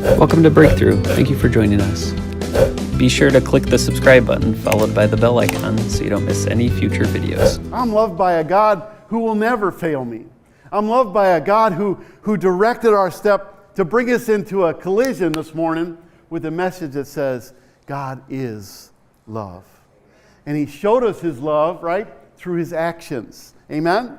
Welcome to Breakthrough. Thank you for joining us. Be sure to click the subscribe button followed by the bell icon so you don't miss any future videos. I'm loved by a God who will never fail me. I'm loved by a God who directed our step to bring us into a collision this morning with a message that says, God is love. And He showed us His love, right, through His actions. Amen?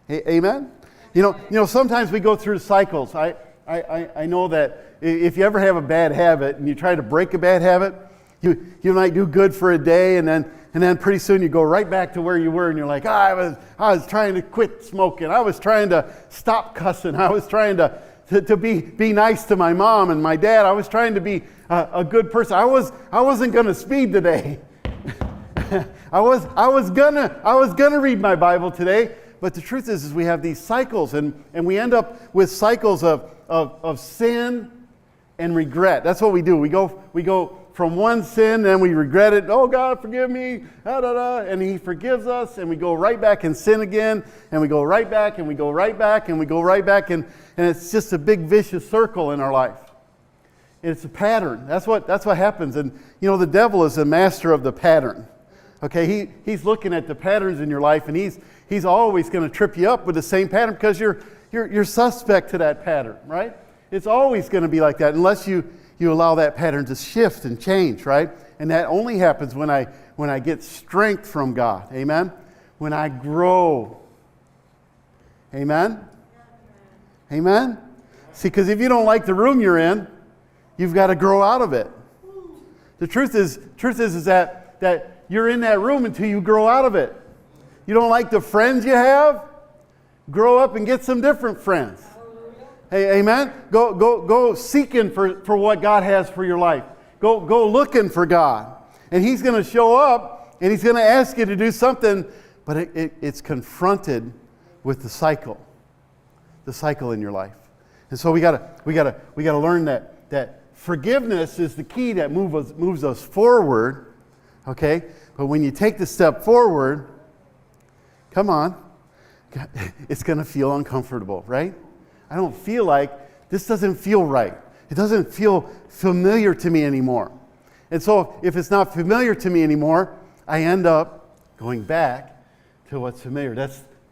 Amen? You know, sometimes we go through cycles. I know that if you ever have a bad habit and you try to break a bad habit, you might do good for a day and then pretty soon you go right back to where you were and you're like, I was trying to quit smoking. I was trying to stop cussing. I was trying to be nice to my mom and my dad. I was trying to be a good person. I wasn't going to speed today. I was gonna read my Bible today, but the truth is we have these cycles and we end up with cycles of sin and regret. That's what we do. We go from one sin, then we regret it. Oh, God, forgive me. And He forgives us, and we go right back and sin again, and we go right back, and we go right back, and we go right back, and it's just a big vicious circle in our life. It's a pattern. That's what happens. And you know, the devil is a master of the pattern. Okay, he's looking at the patterns in your life, and he's always going to trip you up with the same pattern because you're suspect to that pattern, right? It's always going to be like that unless you allow that pattern to shift and change, right? And that only happens when I get strength from God. Amen? When I grow. Amen? Amen? See, because if you don't like the room you're in, you've got to grow out of it. The truth is that you're in that room until you grow out of it. You don't like the friends you have? Grow up and get some different friends. Hey, amen? Go seeking for what God has for your life. Go looking for God. And He's going to show up and He's going to ask you to do something, but it's confronted with the cycle in your life. And so we gotta learn that forgiveness is the key that moves us forward. Okay? But when you take the step forward, come on, it's going to feel uncomfortable, right? I don't feel like, this doesn't feel right. It doesn't feel familiar to me anymore. And so if it's not familiar to me anymore, I end up going back to what's familiar.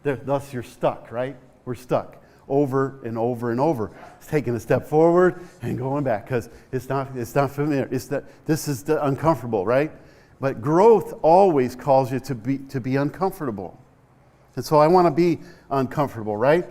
Thus you're stuck, right? We're stuck over and over and over. It's taking a step forward and going back because it's not familiar. This is uncomfortable, right? But growth always calls you to be uncomfortable. And so I want to be uncomfortable, right?